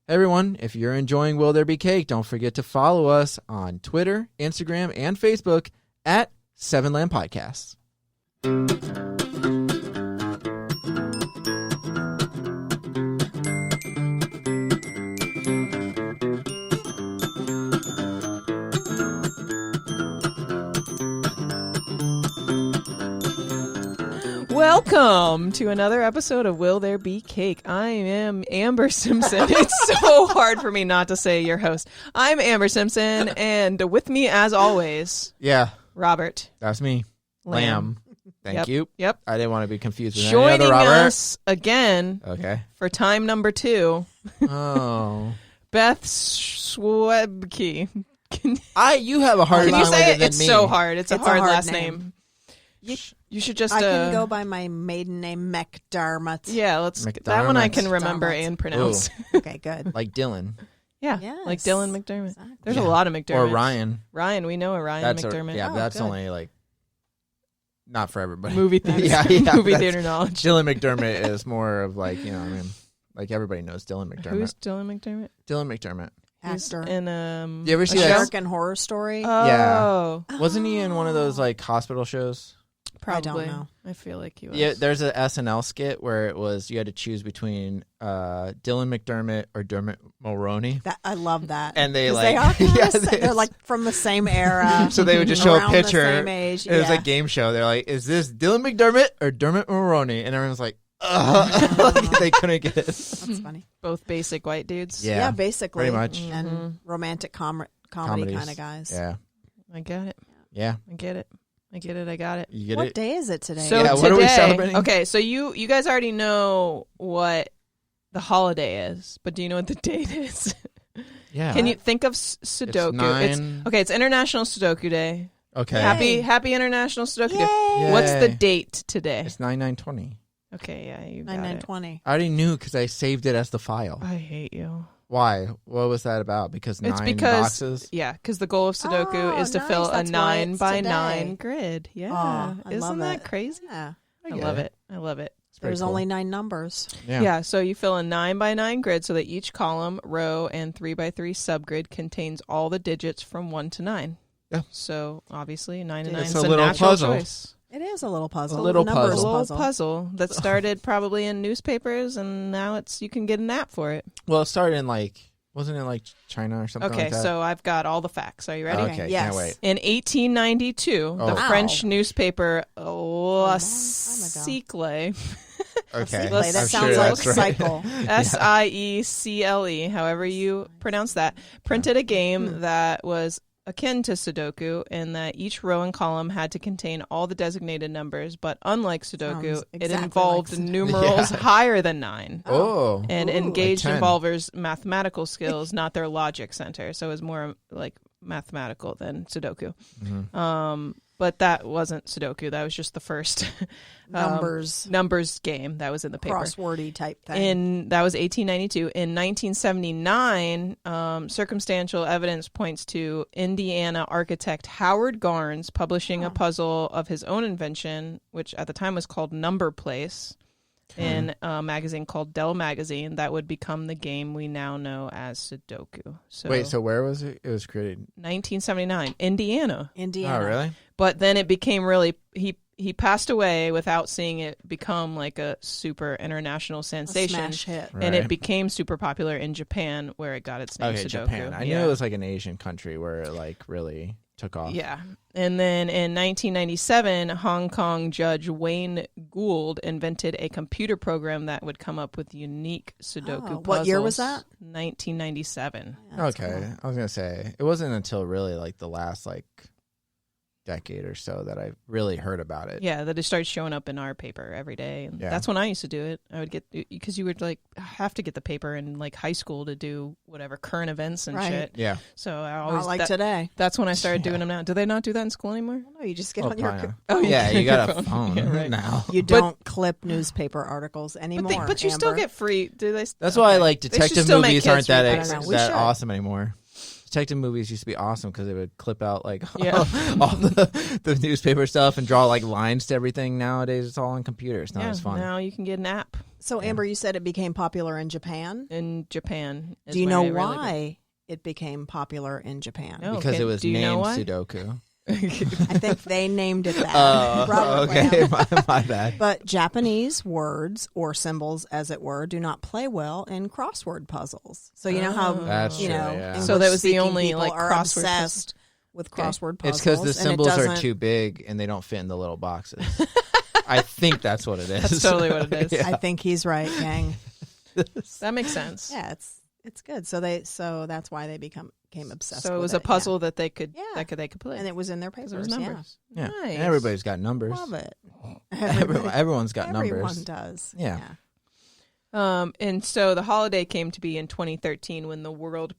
Hey everyone, if you're enjoying Will There Be Cake, don't forget to follow us on Twitter, Instagram, and Facebook at Seven Lamb Podcasts. Welcome to another episode of Will There Be Cake. I am Amber Simpson. It's so hard for me not to say your host. I'm Amber Simpson, and with me, as always, Robert. That's me. Lamb. Thank you. Yep. I didn't want to be confused with any Joining other Robert. us again for time number 2. Oh. Beth Schwebke. You have a hard Can time you say with it? than It's me. so hard. It's a hard last name. You should just. I can go by my maiden name, McDermott. Yeah, that one I can remember and pronounce. Okay, good. Like Dylan. Yeah, Yes, like Dylan McDermott. exactly. There's a lot of McDermotts. Or Ryan. Ryan, we know a Ryan McDermott. But that's good. only like not for everybody. Movie theater. Movie theater knowledge. Dylan McDermott is more of like, you know, I mean, like everybody knows Dylan McDermott. Who's Dylan McDermott? Dylan McDermott. He's Actor. in You ever see that? American Horror Story? Oh, Wasn't he in one of those like hospital shows? probably. I don't know. I feel like he was. Yeah, there's an SNL skit where it was you had to choose between Dylan McDermott or Dermot Mulroney. I love that. And they 'Cause like they are kind yeah, of, they're like from the same era. so they would just show a around picture. The same age. It was yeah. a game show. They're like, "Is this Dylan McDermott or Dermot Mulroney?" And everyone's like, they couldn't get it. That's funny. Both basic white dudes. Yeah, basically. pretty much. And romantic comedy Comedies. kind of guys. Yeah, I get it. yeah. I get it. I get it. I got it. You get What it? day is it today? So Yeah, today, what are we celebrating? Okay, so you guys already know what the holiday is, but do you know what the date is? Yeah. Can you think of Sudoku? It's International Sudoku Day. Okay. Happy International Sudoku Day. Yay. What's the Yay. date today? It's 9920. Okay, yeah, you got it. 9920. I already knew because I saved it as the file. I hate you. Why? What was that about? Because It's 9 because boxes? yeah, because the goal of Sudoku Oh, is to nice. fill a That's why it's 9x9 today. grid. Yeah, Oh, I isn't love that it. crazy? Yeah. I get love it. I love it. It's pretty There's cool. only 9 numbers. Yeah, so you fill a 9x9 grid so that each column, row, and 3x3 subgrid contains all the digits from 1 to 9. Yeah. So obviously 9 to 9 It's is a a little natural puzzle. choice. It is a little puzzle. A little numbers puzzle. A little puzzle that started probably in newspapers, and now you can get an app for it. Well, it started in wasn't it like China or something Okay, like that? so I've got all the facts. Are you ready? Okay, Yes. can't wait. In 1892, the Oh. French newspaper La ago. Cycle, Okay. That I'm sounds sure like that's right. cycle. Siecle, however you pronounce that, printed a game that was akin to Sudoku in that each row and column had to contain all the designated numbers, but unlike Sudoku, Sounds it exactly involved like Sudoku. numerals Yeah. higher than 9. Oh. And Ooh. engaged Like 10. involvers' mathematical skills, not their logic center. So it was more like mathematical than Sudoku. Mhm. But that wasn't Sudoku. That was just the first numbers game that was in the paper. Crosswordy type thing. That was 1892. In 1979, circumstantial evidence points to Indiana architect Howard Garnes publishing a puzzle of his own invention, which at the time was called Number Place, in a magazine called Dell Magazine. That would become the game we now know as Sudoku. So Wait, so where was it? It was created. 1979, Indiana. Indiana. Oh, really? But then it became really he passed away without seeing it become like a super international A sensation. smash hit. And it Right. became super popular in Japan, where it got its name. Okay, Sudoku. Japan. I knew Yeah. it was like an Asian country where it like really took off. Yeah. And then in 1997, Hong Kong judge Wayne Gould invented a computer program that would come up with unique Sudoku puzzles. What year was that? 1997. That's Okay. cool. I was going to say, it wasn't until really like the last like decade or so that I really heard about it. Yeah, that it started showing up in our paper every day. And Yeah. that's when I used to do it. I would get, because you would like have to get the paper in like high school to do whatever current events and Right. shit. Yeah. So I always, Not like today. that's when I started Yeah. doing them now. Do they not do that in school anymore? No, you just get Oh, on your. probably not. Oh, Yeah, you got a your phone Yeah, right. now. You don't clip newspaper articles anymore. But you still Amber. get free. Do they? That's why okay. like They should detective still make movies kids aren't that read I don't know. We that should. awesome anymore. Detective movies used to be awesome because they would clip out like Yeah. all the newspaper stuff and draw like lines to everything. Nowadays, it's all on computers. Not Yeah, as fun. now you can get an app. So, Amber, you said it became popular in Japan. In Japan. Do you know why it became popular in Japan? No. Because Okay, it was do you know named why? Sudoku. I think they named it that. Robert Okay, Lamb. my bad. But Japanese words or symbols, as it were, do not play well in crossword puzzles. So you know how That's you true, know yeah. So that was the English-speaking only, people like, are crossword obsessed with crossword puzzles. It's because the and it symbols are doesn't- too big and they don't fit in the little boxes. I think that's what it is. That's totally what it is. Yeah. I think he's right, gang. That makes sense. Yeah, it's good. So that's why they became obsessed. So it with was a puzzle that they could Yeah. they could play. and it was in their 'Cause papers. it was numbers. Yeah. Nice. And everybody's got numbers. Love it. Everyone's got Everyone numbers. does. Yeah. And so the holiday came to be in 2013 when the World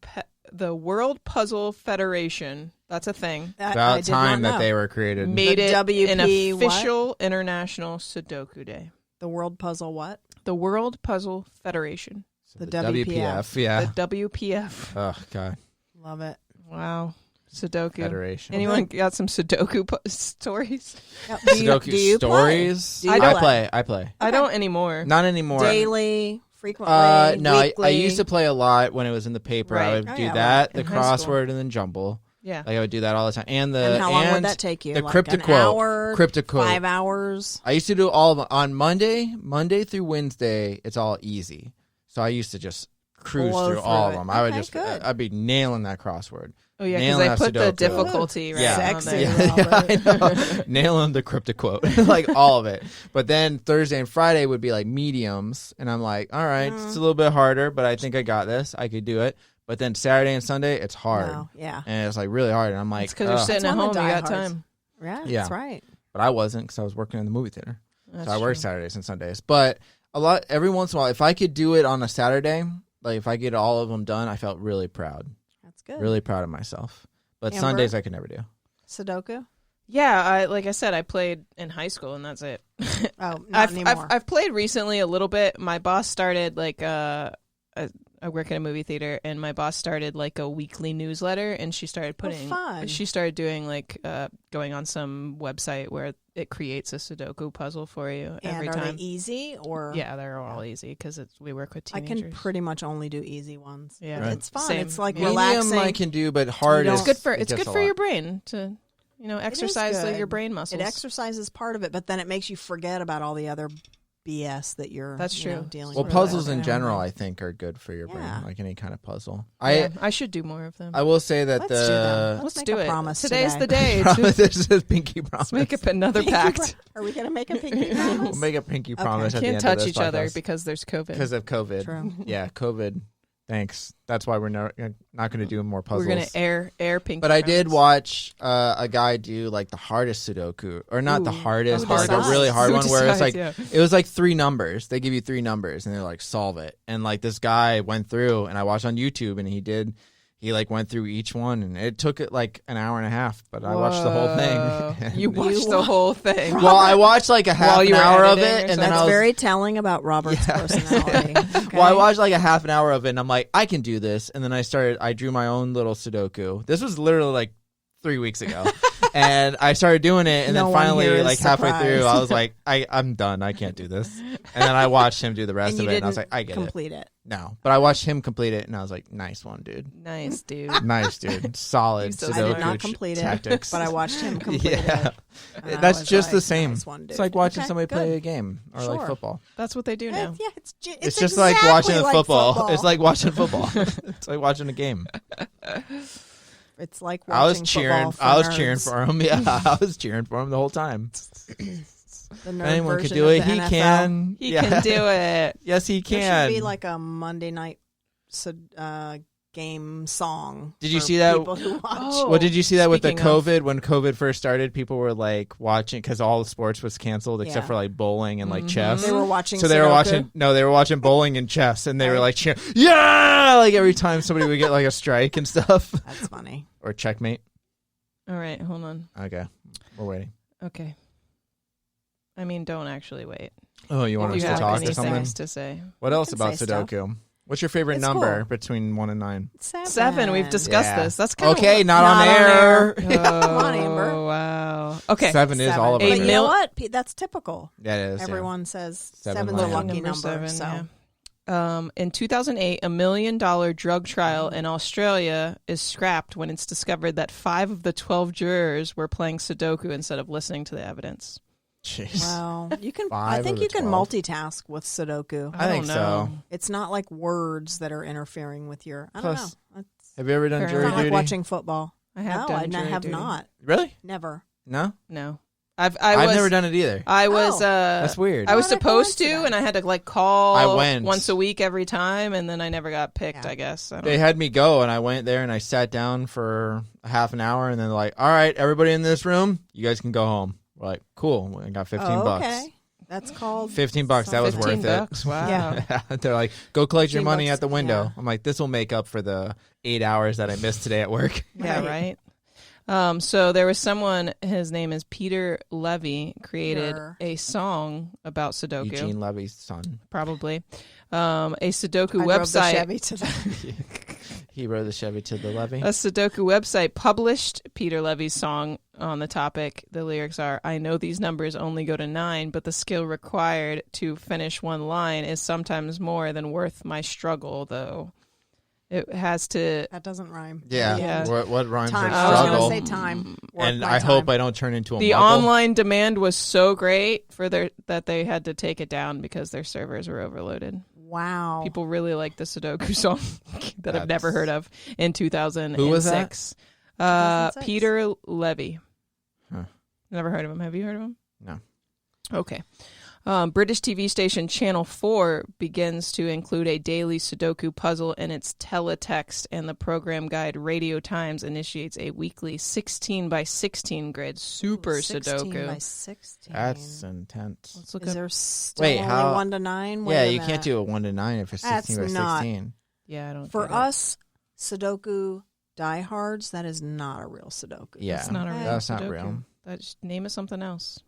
Puzzle Federation, that's a thing, I About did time not that know. they were created. made it WP an what? official International Sudoku Day. The World Puzzle what? The World Puzzle Federation. So the WPF. Yeah. The WPF. Oh, God. Love it. Wow. Sudoku. Federation. Anyone got some Sudoku stories? Yep. Sudoku stories? Do you I play. I don't anymore. Not anymore. Daily, frequently, No, I weekly? used to play a lot when it was in the paper. I Right. would Oh, do yeah, that, right. the In high school. crossword, and then jumble. Yeah. Like I would do that all the time. And And how long would that take you? The Like cryptic an quote. hour, Cryptic quote. 5 hours. I used to do all of them on Monday through Wednesday. It's all easy. So I used to just cruise Blow through all of through it. them. I would Okay, just, good. I'd be nailing that crossword. Oh, yeah, Nailing because they that put the Sudoku. difficulty right Yeah. on Sexy. there. Yeah, I know. Nailing the cryptic quote, like all of it. But then Thursday and Friday would be like mediums, and I'm like, all right, it's a little bit harder, but I think I got this. I could do it. But then Saturday and Sunday, it's hard, No, yeah. and it's like really hard. And I'm like, It's because you're ugh. sitting That's at one of home. the You got diehards. time. Yeah, Yeah. that's right. But I wasn't because I was working in the movie theater, That's so I worked true. Saturdays and Sundays. But every once in a while, if I could do it on a Saturday, like if I get all of them done, I felt really proud, That's good. really proud of myself. But Amber? Sundays I could never do. Sudoku? Yeah, like I said, I played in high school, and that's it. Oh, not anymore. I've played recently a little bit. My boss started like I work at a movie theater, and my boss started like a weekly newsletter, and she started putting. fun. She started doing like going on some website where it creates a Sudoku puzzle for you and every are time. they easy or? Yeah, they're all easy because we work with I teenagers. can pretty much only do easy ones. Yeah. But Right. it's fun. Same. It's like Yeah. relaxing. Medium I can do, but hard You is don't- It's good for it it's gets good a for lot. your brain to exercise good. your brain muscles. It exercises part of it, but then it makes you forget about all the other BS that you're That's you know, true. dealing Well, with. puzzles in Yeah. general, I think, are good for your Yeah. brain, like any kind of puzzle. Yeah, I should do more of them. I will say that Let's do them. Let's make do a it. promise Today's today. the day. this is a pinky promise. Let's make up another pact. Are we going to make a pinky promise? We'll make a pinky promise at the Can't end touch of this each other podcast. because there's COVID. because of COVID. True. Yeah, COVID. Thanks. That's why we're not going to do more puzzles. We're gonna air pinky. But I did promise. watch a guy do like the hardest Sudoku, or not the Ooh. hardest, Who but like a decides? really hard Who one where it's like decides, it was like 3 numbers. They give you 3 numbers and they're like solve it. And like this guy went through, and I watched on YouTube, and he like went through each one, and it took it like an hour and a half. But I watched the whole Whoa. thing. You watched the whole thing. Well, I watched like a half While an you were hour of editing or it, and then something? I That's was very telling about Robert's personality. Okay? Well, I watched like a half an hour of it, and I'm like, I can do this. And then I drew my own little Sudoku. This was literally like 3 weeks ago. And I started doing it, and No then one finally, here is like halfway through, surprised. I was like, I'm done. I can't do this. And then I watched him do the rest And of you it, and I was didn't like, I get it. complete it. No. But I watched him complete it, and I was like, nice one, dude. Nice, dude. Nice, dude. Solid so Sudoku I did not complete it, tactics. but I watched him complete Yeah. it. And I That's was just the like, same. nice one, dude. It's like watching Okay, somebody play good. a game or like Sure. football. That's what they do now. Yeah, It's just like exactly watching a like football. It's like watching football. It's like watching a game. It's like I was watching cheering. football I was nerds. cheering for him. Yeah, I was cheering for him the whole time. The If nerd anyone can version do of it, the he NFL. can. He Yeah. can do it. Yes, he There can. should be like a Monday night game song. Did you for see that? People who watch. Oh. Well, did you see that with the Speaking of- COVID? When COVID first started, people were like watching because all the sports was canceled except Yeah. for like bowling and like Mhm. chess. They were watching. So they were Sudoku. watching. No, they were watching bowling and chess, and they were like cheering, yeah, like every time somebody would get like a strike and stuff That's funny. or checkmate. All right, hold on. Okay, we're waiting. Okay. I mean, don't actually wait. Oh, you want If us you to have talk or anything something? to say. What else can about say stuff. Sudoku? What's your favorite It's number cool. between 1 and 9? 7. We've discussed Yeah. this. That's kind Okay, of not on air. Come on, Amber. Oh, wow. Okay. 7 is all of A But it. you know what? That's typical. Yeah, it is. Everyone says Seven seven's a lion. lucky number. Seven, So yeah. In 2008, $1 million drug trial in Australia is scrapped when it's discovered that 5 of the 12 jurors were playing Sudoku instead of listening to the evidence. Jeez. well, you can. 5 I of think the you can 12. multitask with Sudoku. I think don't so. know. It's not like words that are interfering with your. I don't Plus, know. Have you ever done Fair jury It's not enough. like duty? watching football. I have No, done I jury have duty. not. Really? Never. No? No. I've was, never done it either. I was. That's weird. I was What a supposed to, coincidence. and I had to like call I went. once a week every time, and then I never got picked. Yeah. I guess. I don't They had me go, and I went there, and I sat down for a half an hour, and then they're like, all right, everybody in this room, you guys can go home. We're like, cool. I got 15 bucks. Okay. That's called 15 bucks. That was 15 worth bucks. it. Wow. Yeah. They're like, go collect your 15 money bucks, at the window. yeah. I'm like, this will make up for the 8 hours that I missed today at work. Yeah, Right. right. So there was someone, his name is Peter Levy, created Sure. a song about Sudoku, Eugene Levy's son. probably. A Sudoku I drove the website. Chevy to the. He rode the Chevy to the levee. A Sudoku website published Peter Levy's song on the topic. The lyrics are, I know these numbers only go to 9, but the skill required to finish one line is sometimes more than worth my struggle, though. It has to... That doesn't rhyme. Yeah. Yeah. What rhymes Time. with I was struggle? going to say time. Worth And my I hope time. I don't turn into a The muggle. online demand was so great for that they had to take it down because their servers were overloaded. Wow. People really like the Sudoku song that I've never That's- heard of in 2006. Who was that? 2006. Peter Levy. Huh. Never heard of him. Have you heard of him? No. Okay. British TV station Channel 4 begins to include a daily Sudoku puzzle in its teletext, and the program guide Radio Times initiates a weekly 16 by 16 grid super 16 Sudoku. by 16. That's intense. Let's look Is up. there still Wait, only how- 1 to 9? Yeah, you can't do a 1 to 9 if it's That's 16 by not- 16. Yeah, I don't. For get it. us Sudoku diehards, that is not a real Sudoku. Yeah, That's not a real that's not Sudoku. real. Just name it something else.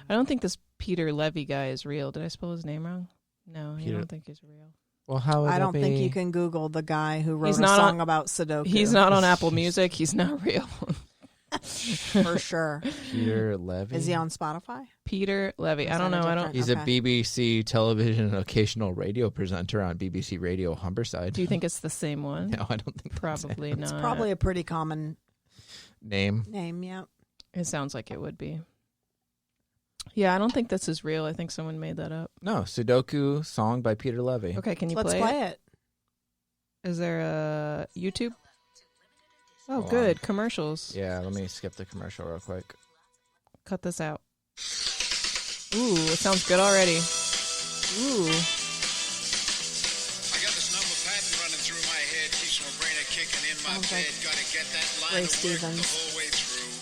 I don't think this Peter Levy guy is real. Did I spell his name wrong? No, I Peter- don't think he's real. Well, how would I don't that think be? you can Google the guy who wrote He's a not song on- about Sudoku. He's not on Apple Music. He's not real. for sure. Peter Levy. Is he on Spotify? Peter Levy. I Is don't that a know. I don't. different- He's a Okay. BBC television and occasional radio presenter on BBC Radio Humberside. Do you think it's the same one? No, I don't think that's Probably it. not. It's probably a pretty common Name. name, yeah. It sounds like it would be. Yeah, I don't think this is real. I think someone made that up. No, Sudoku song by Peter Levy. Okay, can you Let's play, play it? Is there a YouTube? Oh, Hold good. on. Commercials. Yeah, let me skip the commercial real quick. Cut this out. Ooh, it sounds good already. Ooh. I got this number pattern running through my head, keeps my brain a kicking in my Sounds bed. like Gotta get that line Ray to work Stevens. the whole way through.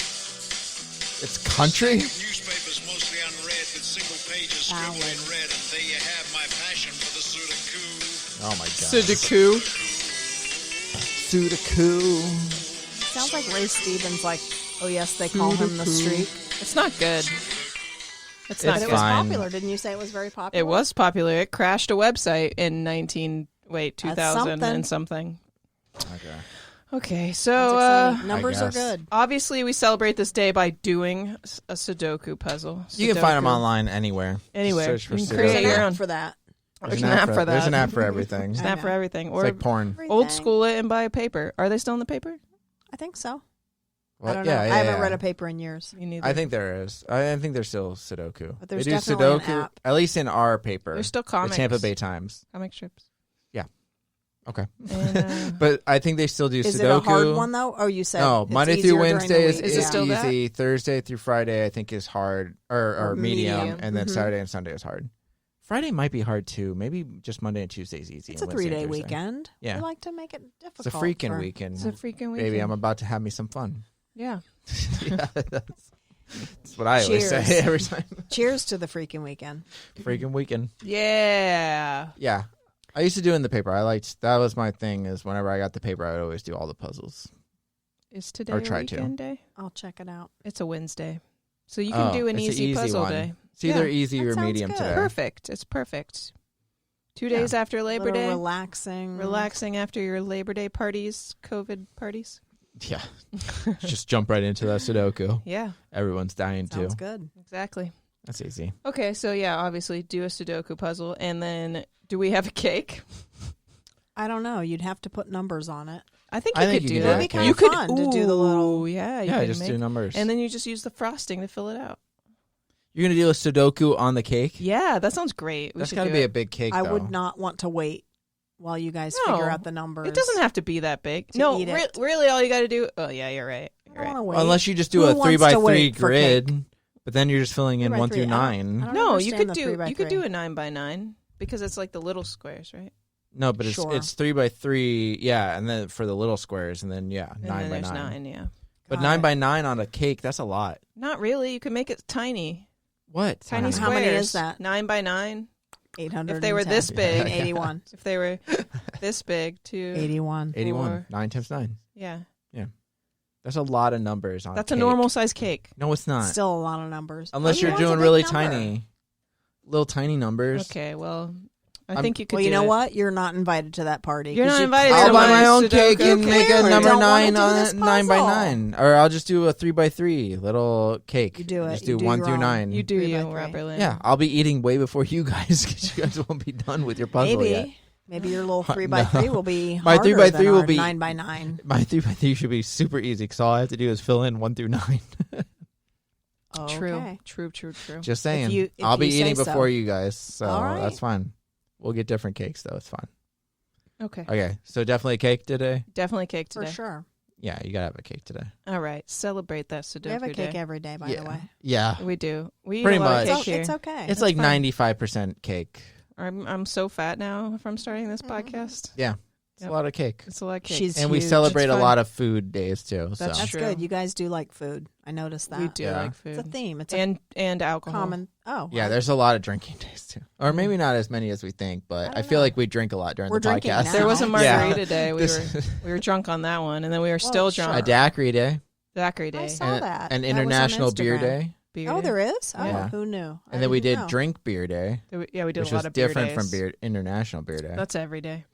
It's country? Newspapers mostly unread with single pages Ballad. scribbled in red, and there you have my passion for the Sudoku. Oh my god. Sudoku. Sudoku. Sounds like Ray Stevens, like, oh yes, they call him the streak. It's not good. It's not But It's it good. was fine. popular. Didn't you say it was very popular? It was popular. It crashed a website in 2000 something. and something. Okay. Okay, That's so exciting. Numbers are guess. good. obviously we celebrate this day by doing a Sudoku puzzle. You can find them Sudoku. online anywhere. Anywhere. Search for You can Sudoku. create There's your an own. app for that. There's an app for that. There's an app for everything. There's an I app for know. everything. It's Or like porn. old Everything. school it and buy a paper. Are they still in the paper? I think so. What? I don't know. Yeah, I yeah, haven't yeah. read a paper in years. Me neither. I think there is. I think there's still Sudoku. But there's they do definitely an Sudoku, app. at least in our paper. There's still the comics. Tampa Bay Times. Comic strips. Okay. And, But I think they still do Is Sudoku. it a hard one though? Oh, you said No, it's Monday easier through during the Wednesday is week. Is it yeah. still that? easy. Thursday through Friday, I think, is hard or medium, medium. and then Mhm. Saturday and Sunday is hard. Friday might be hard too. Maybe just Monday and Tuesday is easy. It's and a Wednesday 3-day and Thursday. weekend. Yeah. We like to make it difficult. It's a freaking for- weekend, it's a freaking weekend. baby. I'm about to have me some fun. Yeah. Yeah, that's what I always Cheers. say every time. Cheers to the freaking weekend. Freaking weekend. Yeah. Yeah. I used to do it in the paper. That was my thing, is whenever I got the paper, I would always do all the puzzles. Is today Or a try to. weekend day? I'll check it out. It's a Wednesday. So you can do an it's easy puzzle one. day. It's either Yeah, easy that or sounds medium good. today. Perfect. It's perfect. 2 days after Labor Little Day. relaxing. Relaxing after your Labor Day parties, COVID parties. Yeah. Just jump right into that Sudoku. Yeah, Everyone's dying Sounds to. good. exactly. That's easy. Okay, so yeah, obviously do a Sudoku puzzle. And then do we have a cake? I don't know. You'd have to put numbers on it. I think I you think could you do can do that. a cake. You could Fun to do the little. Ooh, yeah, you Yeah, can just make, do numbers. and then you just use the frosting to fill it out. You're going to do a Sudoku on the cake? Yeah, that sounds great. That's got to be a big cake, I though. would not want to wait while you guys No, figure out the numbers. It doesn't have to be that big. to No, eat it. really, all you got to do. Oh yeah, you're right. I You're don't right. want to wait. Well, unless you just do Who a wants to 3x3 wait for grid, cake? but then you're just filling in 3 by 1 3. through I don't- 9. I don't No, you understand could the do 3 by you could 3. do a 9x9 because it's like the little squares, right? No, but Sure. it's 3x3, yeah, and then for the little squares, and then, yeah, And 9 then by there's 9. Yeah. But Got 9 it. by 9 on a cake, that's a lot. Not really. You could make it tiny. What? Tiny How squares. many is that? 9 by 9. 800. If they were this big. 81. If they were this big, too. 81. 81. Four. 9 times 9. Yeah. That's a lot of numbers on That's a a cake. normal size cake. No, it's not. Still a lot of numbers. Unless Who you're wants a doing big really number? tiny. Little tiny numbers. Okay, well, I I'm- think you could Well, you do know it. what? You're not invited to that party. You're 'cause not you invited I'll to buy my my own Sudoku. cake and Who make a cares? number Don't wanna 9 do on this it, 9 by puzzle. 9. Or I'll just do a 3x3 little cake. You do it. Just You do do 1 your through own. 9. You do 3 by you, 3. Robert Lynn. Yeah, I'll be eating way before you guys because you guys won't be done with your puzzle yet. Maybe your little No. 3 by 3 will be My harder 3 by than 3 will our be 9 by 9. My 3x3 should be super easy because all I have to do is fill in 1 through 9. True. Okay. True. Just saying. if I'll be you say eating so. before you guys, so All right. that's fine. We'll get different cakes though. It's fine. Okay. Okay, so definitely cake today. Definitely cake For today. sure. Yeah, you gotta have a cake today. All right. Celebrate that Sudoku We have a cake day. every day, by yeah. the way. Yeah, We do. We eat Pretty a lot much. of It's, cake here. it's okay. it's like fine. 95% cake. I'm so fat now from starting this podcast. Yeah, it's Yep. a lot of cake, It's a lot of cake. She's and we huge. celebrate It's a fun. lot of food days too. That's so That's true. good. You guys do like food. I noticed that. we do Yeah. like food. It's a theme. It's a and alcohol. common. Oh, yeah, well, there's a lot of drinking days too, or maybe not as many as we think, but I I, don't feel know. like we drink a lot during We're the drinking podcast. now. There was a Yeah. margarita day. This- We were drunk on that one, and then we were still sure. drunk. a daiquiri day, Daiquiri I day. saw and that. an That was on international beer Instagram. day, Beer Oh, day. there is? Oh, Yeah. who knew? I and then we didn't did know. drink beer day, Yeah, we did which a lot was of beer different days. from beer international beer day. That's every day.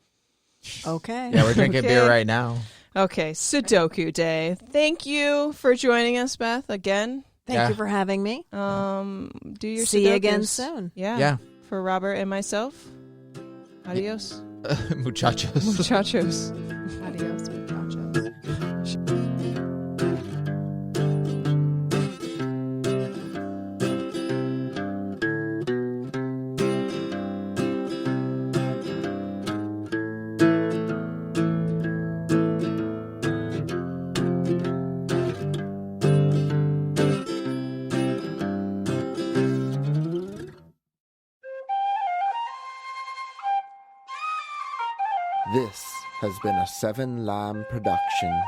Okay. Yeah, we're drinking Okay. beer right now. Okay, Sudoku day. Thank you for joining us, Beth, again. Thank Yeah. you for having me. Do your See you again Sudokus. soon. Yeah. Yeah, For Robert and myself. Adios. muchachos. Muchachos. Adios, muchachos. This has been a Seven Lamb production.